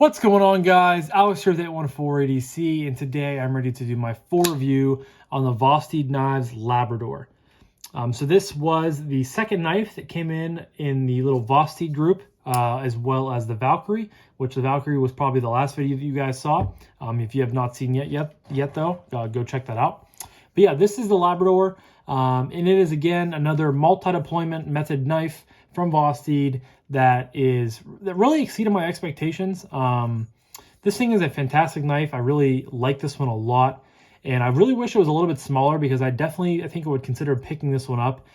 What's going on, guys? Alex here with 814ADC, and today I'm ready to do my full review on the Vosteed Knives Labrador. So this was the second knife that came in the little Vosteed group, as well as the Valkyrie, which the Valkyrie was probably the last video that you guys saw. If you have not seen yet though, go check that out. But yeah, this is the Labrador, and it is again another multi-deployment method knife from Vosteed that really exceeded my expectations. This thing is a fantastic knife. I really like this one a lot, and I really wish it was a little bit smaller because I think I would consider picking this one up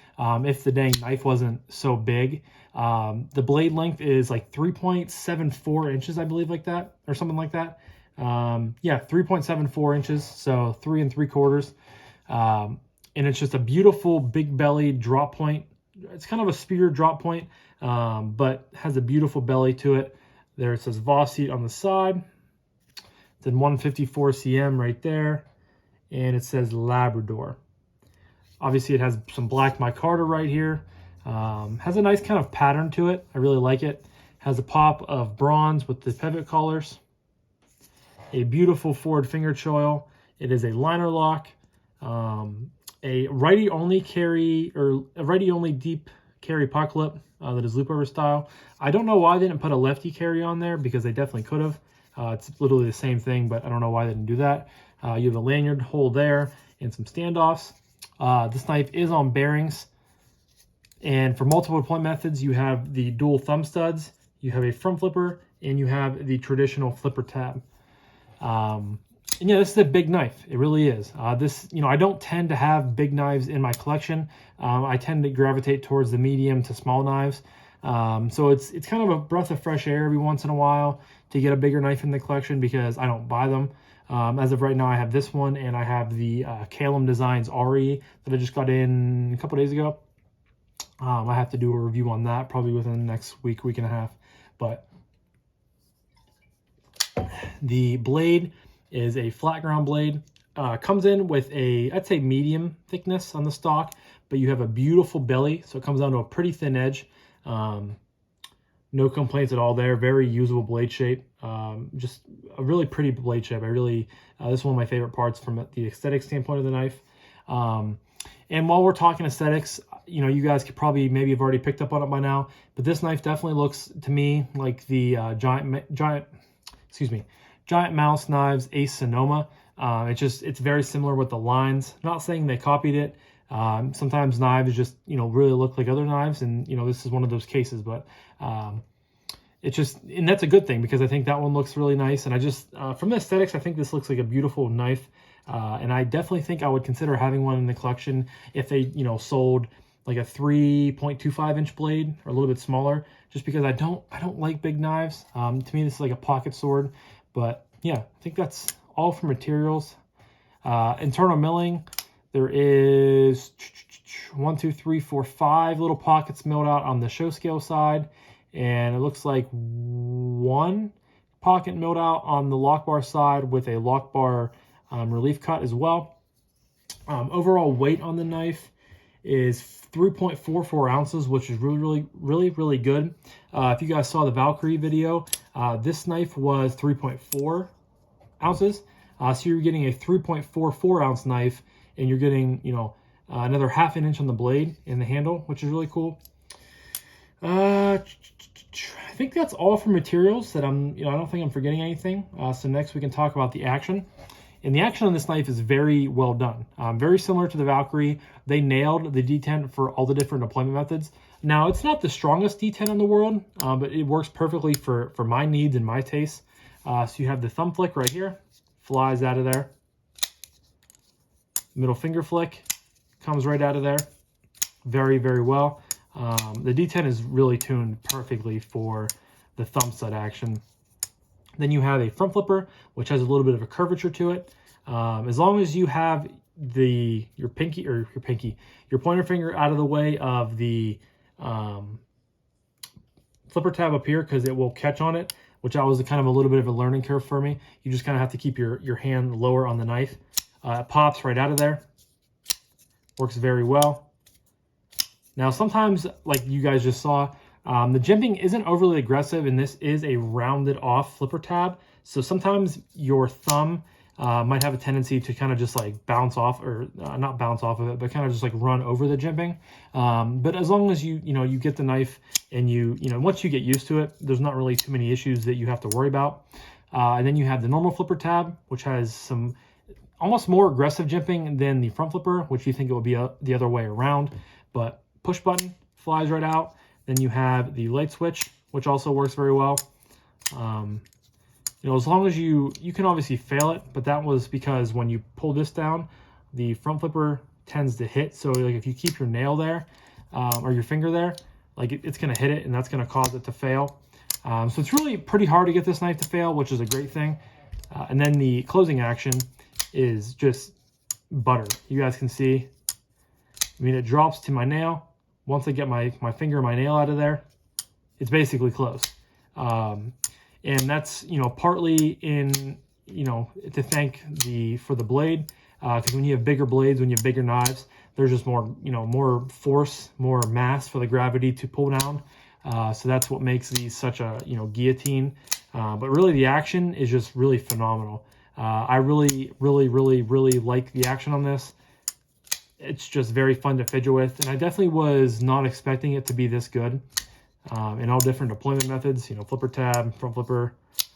if the dang knife wasn't so big. The blade length is like 3.74 inches, I believe, like that, or something like that. Yeah, 3.74 inches, so 3 3/4. And it's just a beautiful big belly drop point. It's kind of a spear drop point, but has a beautiful belly to it. There it says Vosteed on the side. It's in 154 cm right there, and it says Labrador. Obviously, it has some black micarta right here. Has a nice kind of pattern to it. I really like it. Has a pop of bronze with the pivot collars. A beautiful forward finger choil. It is a liner lock. A righty only deep carry puck lip that is loop over style. I don't know why they didn't put a lefty carry on there, because they definitely could have. It's literally the same thing, but I don't know why they didn't do that. You have a lanyard hole there and some standoffs. This knife is on bearings, and for multiple deployment methods, you have the dual thumb studs, you have a front flipper, and you have the traditional flipper tab. And yeah, this is a big knife. It really is. I don't tend to have big knives in my collection. I tend to gravitate towards the medium to small knives. So it's kind of a breath of fresh air every once in a while to get a bigger knife in the collection, because I don't buy them. As of right now, I have this one, and I have the Calum Designs RE that I just got in a couple days ago. I have to do a review on that probably within the next week and a half. But the blade is a flat ground blade. Comes in with I'd say medium thickness on the stock, but you have a beautiful belly, so it comes down to a pretty thin edge. No complaints at all there. Very usable blade shape. Just a really pretty blade shape. This is one of my favorite parts from the aesthetic standpoint of the knife. And while we're talking aesthetics, you guys could probably maybe have already picked up on it by now, but this knife definitely looks to me like the Giant Mouse Knives Ace Sonoma. It's very similar with the lines. I'm not saying they copied it. Sometimes knives just, really look like other knives, and, this is one of those cases, but and that's a good thing, because I think that one looks really nice. And from the aesthetics, I think this looks like a beautiful knife. And I definitely think I would consider having one in the collection if they, sold like a 3.25 inch blade or a little bit smaller, just because I don't like big knives. To me, this is like a pocket sword. But yeah, I think that's all for materials. Internal milling, there is 1, 2, 3, 4, 5 little pockets milled out on the show scale side, and it looks like 1 pocket milled out on the lock bar side with a lock bar relief cut as well. Overall weight on the knife is 3.44 ounces, which is really good. If you guys saw the Valkyrie video, this knife was 3.4 ounces. So you're getting a 3.44 ounce knife, and you're getting, another ½ an inch on the blade and the handle, which is really cool. I think that's all for materials that I don't think I'm forgetting anything. So next we can talk about the action. And the action on this knife is very well done. Very similar to the Valkyrie. They nailed the detent for all the different deployment methods. Now, it's not the strongest detent in the world, but it works perfectly for my needs and my taste. So you have the thumb flick right here. Flies out of there. Middle finger flick comes right out of there. Very well. The detent is really tuned perfectly for the thumb stud action. Then you have a front flipper, which has a little bit of a curvature to it. As long as you have your pointer finger out of the way of the flipper tab up here, because it will catch on it, which was kind of a little bit of a learning curve for me. You just kind of have to keep your hand lower on the knife. It pops right out of there. Works very well. Now, sometimes, like you guys just saw, The jimping isn't overly aggressive, and this is a rounded off flipper tab. So sometimes your thumb might have a tendency to kind of just like bounce off, or not bounce off of it, but kind of just like run over the jimping. But as long as you get the knife and once you get used to it, there's not really too many issues that you have to worry about. And then you have the normal flipper tab, which has some almost more aggressive jimping than the front flipper, which you think it would be the other way around. But push button flies right out. Then you have the light switch, which also works very well. As long as you can obviously fail it, but that was because when you pull this down, the front flipper tends to hit. So like if you keep your nail there or your finger there, like it's going to hit it, and that's going to cause it to fail. So it's really pretty hard to get this knife to fail, which is a great thing. And then the closing action is just butter. You guys can see, I mean, it drops to my nail. Once I get my finger and my nail out of there, it's basically closed. And that's, partly in, to thank for the blade, because when you have bigger blades, when you have bigger knives, there's just more, more force, more mass for the gravity to pull down. So that's what makes these such a, guillotine. But really the action is just really phenomenal. I really, really, really, really like the action on this. It's just very fun to fidget with, and I definitely was not expecting it to be this good. In all different deployment methods, flipper tab, front flipper,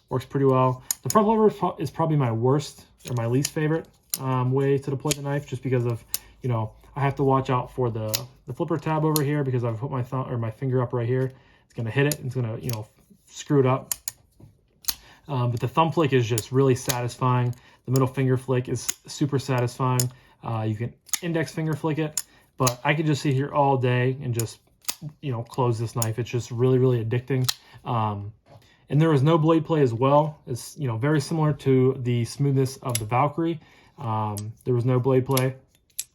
works pretty well. The front flipper is probably my worst or my least favorite way to deploy the knife, just because of, I have to watch out for the flipper tab over here, because I've put my thumb or my finger up right here. It's going to hit it, and it's going to, screw it up. But the thumb flick is just really satisfying. The middle finger flick is super satisfying. You can index finger flick it, but I could just sit here all day and just, close this knife. It's just really, really addicting. And there is no blade play as well. It's, very similar to the smoothness of the Valkyrie. There was no blade play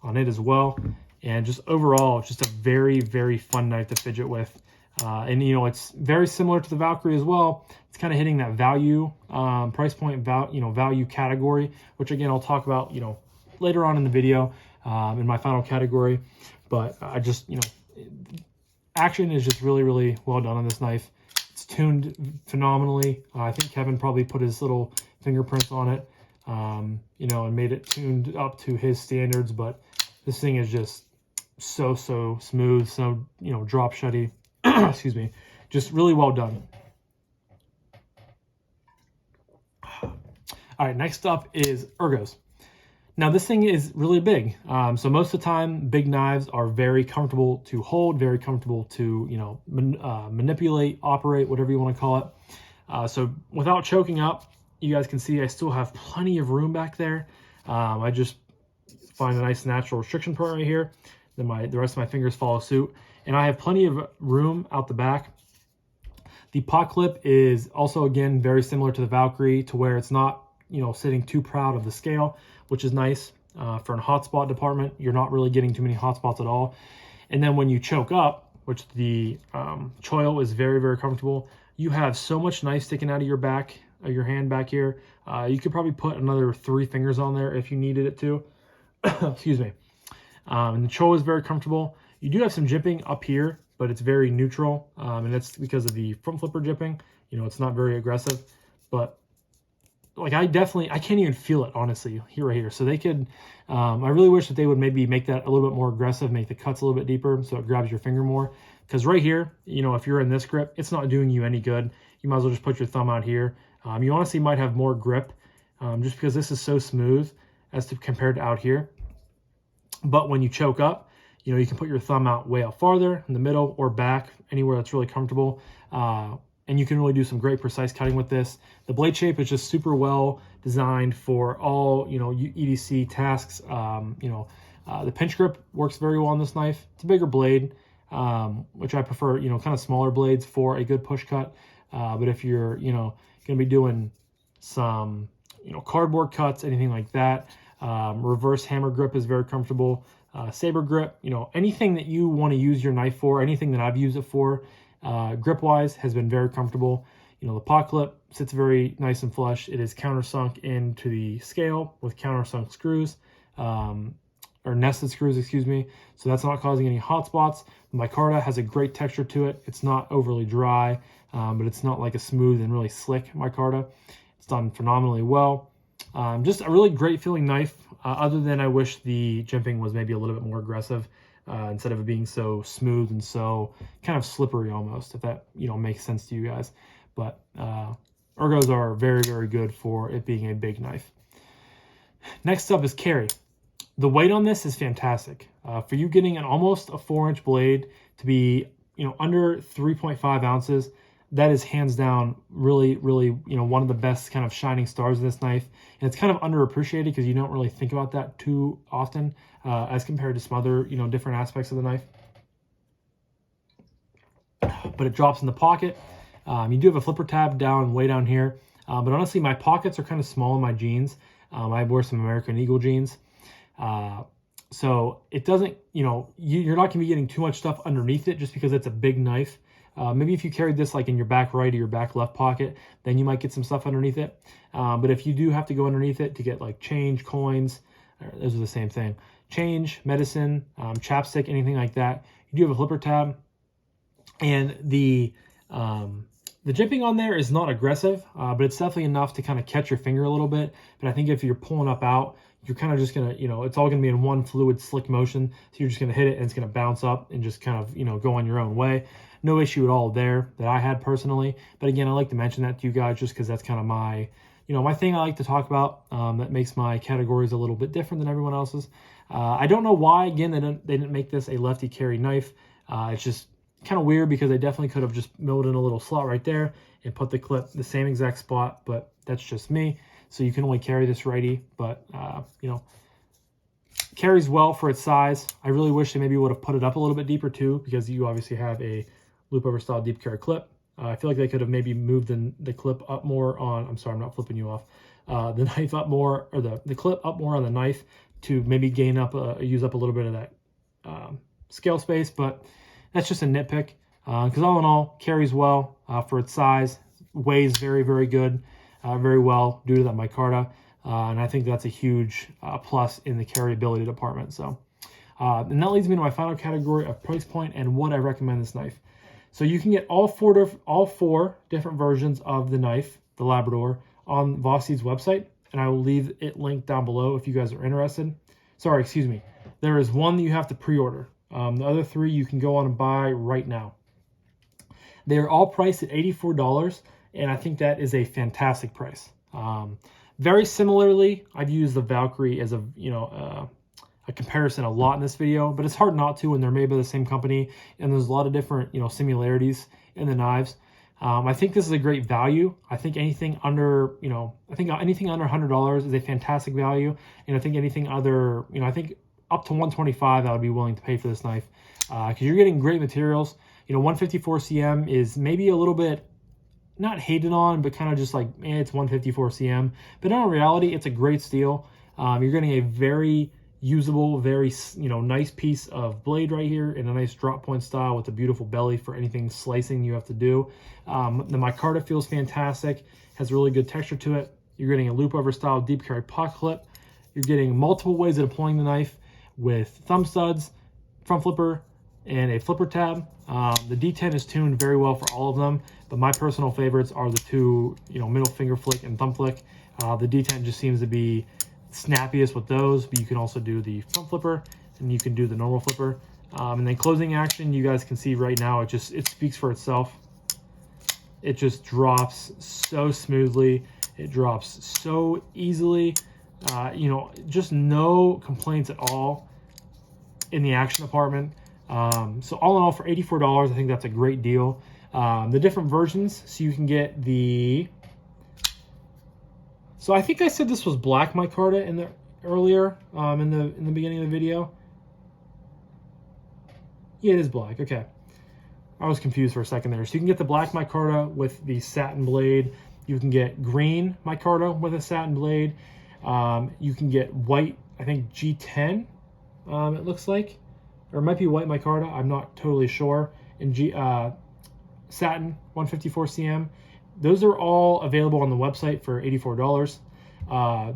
on it as well. And just overall, it's just a very, very fun knife to fidget with. And, it's very similar to the Valkyrie as well. It's kind of hitting that value, price point, value category, which again, I'll talk about, later on in the video, in my final category. But I just, action is just really, really well done on this knife. It's tuned phenomenally. I think Kevin probably put his little fingerprints on it, and made it tuned up to his standards. But this thing is just so smooth, so, drop shutty. Excuse me. Just really well done. All right, next up is ergos. Now this thing is really big. So most of the time, big knives are very comfortable to hold, very comfortable to, manipulate, operate, whatever you want to call it. So without choking up, you guys can see I still have plenty of room back there. I just find a nice natural restriction point right here. Then the rest of my fingers follow suit. And I have plenty of room out the back. The pot clip is also, again, very similar to the Valkyrie, to where it's not, sitting too proud of the scale, which is nice. For a hotspot department, you're not really getting too many hotspots at all. And then when you choke up, which the choil is very, very comfortable, you have so much knife sticking out of your back, of your hand back here. You could probably put another 3 fingers on there if you needed it to. Excuse me. And the choil is very comfortable. You do have some jimping up here, but it's very neutral, and that's because of the front flipper jimping. It's not very aggressive, but like I can't even feel it, honestly, right here. So they could, I really wish that they would maybe make that a little bit more aggressive, make the cuts a little bit deeper so it grabs your finger more. Because right here, if you're in this grip, it's not doing you any good. You might as well just put your thumb out here. You honestly might have more grip, just because this is so smooth compared to out here. But when you choke up, you can put your thumb out way out farther in the middle or back, anywhere that's really comfortable. And you can really do some great precise cutting with this. The blade shape is just super well designed for all, EDC tasks. The pinch grip works very well on this knife. It's a bigger blade, which I prefer, kind of smaller blades for a good push cut. But if you're, going to be doing some, cardboard cuts, anything like that, reverse hammer grip is very comfortable. Saber grip, anything that you want to use your knife for, anything that I've used it for, grip wise has been very comfortable. The pot clip sits very nice and flush. It is countersunk into the scale with countersunk screws, or or nested screws, excuse me. So that's not causing any hot spots. The micarta has a great texture to it. It's not overly dry, but it's not like a smooth and really slick micarta. It's done phenomenally well. Just a really great feeling knife, other than I wish the jimping was maybe a little bit more aggressive, instead of it being so smooth and so kind of slippery almost, if that, you know, makes sense to you guys. But ergos are very, very good for it being a big knife. Next up is carry. The weight on this is fantastic. For you getting an almost a 4-inch blade to be, you know, under 3.5 ounces, that is hands down really, really, you know, one of the best kind of shining stars of this knife. And it's kind of underappreciated because you don't really think about that too often, as compared to some other, you know, different aspects of the knife. But it drops in the pocket. You do have a flipper tab down, way down here. But honestly, my pockets are kind of small in my jeans. I wear some American Eagle jeans. So it doesn't, you know, you're not going to be getting too much stuff underneath it just because it's a big knife. Maybe if you carried this like in your back right or your back left pocket, then you might get some stuff underneath it. But if you do have to go underneath it to get like change, coins, those are the same thing. Change, medicine, chapstick, anything like that. You do have a flipper tab. And the jimping on there is not aggressive, but it's definitely enough to kind of catch your finger a little bit. But I think if you're pulling up out, you're kind of just going to, you know, it's all going to be in one fluid slick motion. So you're just going to hit it and it's going to bounce up and just kind of, you know, go on your own way. No issue at all there that I had personally. But again, I like to mention that to you guys just because that's kind of my, you know, my thing I like to talk about, that makes my categories a little bit different than everyone else's. I don't know why, again, they didn't make this a lefty carry knife. It's just kind of weird because they definitely could have just milled in a little slot right there and put the clip the same exact spot, but that's just me. So you can only carry this righty, but you know, carries well for its size. I really wish they maybe would have put it up a little bit deeper too, because you obviously have a loop over style deep carry clip. I feel like they could have maybe moved the clip up more on, I'm sorry, I'm not flipping you off, the knife up more, or the clip up more on the knife to maybe gain up, use up a little bit of that scale space, but that's just a nitpick, because all in all, carries well for its size, weighs very, very good, very well due to that micarta, and I think that's a huge plus in the carryability department. So, and that leads me to my final category of price point and what I recommend this knife. So you can get all four different versions of the knife, the Labrador, on Vosteed's website, and I will leave it linked down below if you guys are interested. Sorry, excuse me. There is one that you have to pre-order. The other three you can go on and buy right now. They are all priced at $84, and I think that is a fantastic price. Very similarly, I've used the Valkyrie as a comparison a lot in this video, but it's hard not to when they're made by the same company, and there's a lot of different, you know, similarities in the knives. I think this is a great value. I think anything under, you know, anything under $100 is a fantastic value, and I think anything other, you know, I think up to $125 I would be willing to pay for this knife, because you're getting great materials. You know, 154 cm is maybe a little bit not hated on, but kind of just like, it's 154 cm. But in reality, it's a great steel. You're getting a very usable, very, you know, nice piece of blade right here in a nice drop point style with a beautiful belly for anything slicing you have to do. The micarta feels fantastic, has really good texture to it. You're getting a loop over style deep carry pocket clip. You're getting multiple ways of deploying the knife with thumb studs, front flipper, and a flipper tab. The D10 is tuned very well for all of them, but my personal favorites are the two, you know, middle finger flick and thumb flick. The D10 just seems to be snappiest with those, but you can also do the front flipper and you can do the normal flipper. And then closing action, you guys can see right now, it speaks for itself. It just drops so smoothly. It drops so easily. You know, just no complaints at all in the action department. So all in all, for $84, I think that's a great deal. The different versions, so you can get the, so I think I said this was black micarta in the earlier, in the beginning of the video. Yeah, it is black. Okay, I was confused for a second there. So you can get the black micarta with the satin blade. You can get green micarta with a satin blade. You can get white, I think G10, it looks like, or it might be white micarta, I'm not totally sure, and satin 154 cm. Those are all available on the website for $84.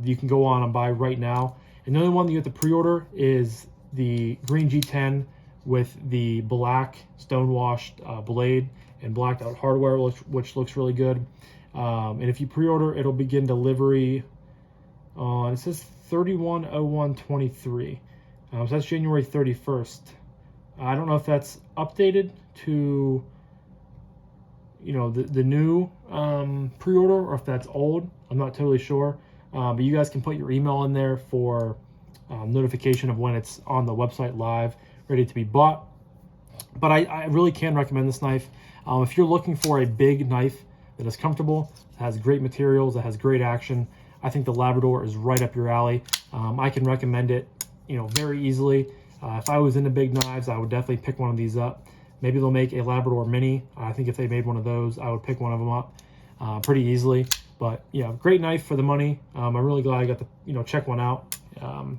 You can go on and buy right now. And the only one that you have to pre-order is the green G10 with the black stonewashed blade and blacked out hardware, which looks really good. And if you pre-order, it'll begin delivery on, it says 31/01/23. So that's January 31st. I don't know if that's updated to, you know, the new pre-order, or if that's old. I'm not totally sure. But you guys can put your email in there for notification of when it's on the website live, ready to be bought. But I really can recommend this knife. If you're looking for a big knife that is comfortable, that has great materials, that has great action, I think the Labrador is right up your alley. I can recommend it, you know, very easily. If I was into big knives, I would definitely pick one of these up. Maybe they'll make a Labrador Mini. I think if they made one of those, I would pick one of them up pretty easily. But yeah, great knife for the money. I'm really glad I got to, you know, check one out.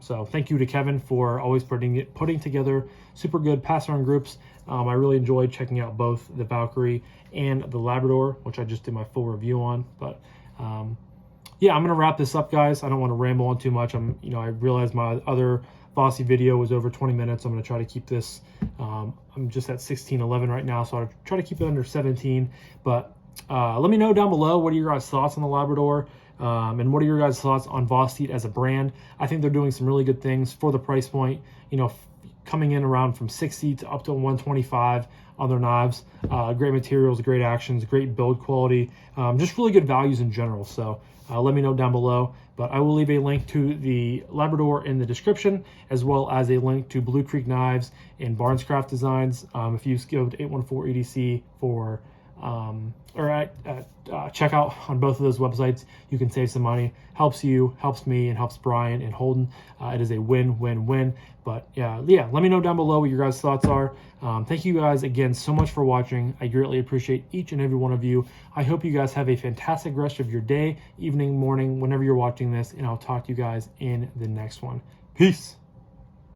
So thank you to Kevin for always putting together super good pass-around groups. I really enjoyed checking out both the Valkyrie and the Labrador, which I just did my full review on. But yeah, I'm gonna wrap this up, guys. I don't want to ramble on too much. I realized my other Vosteed video was over 20 minutes. I'm gonna try to keep this. I'm just at 16:11 right now, so I'll try to keep it under 17. But let me know down below, what are your guys' thoughts on the Labrador, and what are your guys' thoughts on Vosteed as a brand. I think they're doing some really good things for the price point. You know, coming in around from 60 to up to 125 on their knives. Great materials, great actions, great build quality, just really good values in general. So let me know down below. But I will leave a link to the Labrador in the description, as well as a link to Blue Creek Knives and Barnescraft Designs. If you go to 814 EDC for check out on both of those websites, you can save some money. Helps you, helps me, and helps Brian and Holden. It is a win-win-win. But yeah, let me know down below what your guys' thoughts are. Thank you guys again so much for watching. I greatly appreciate each and every one of you. I hope you guys have a fantastic rest of your day, evening, morning, whenever you're watching this, and I'll talk to you guys in the next one. Peace.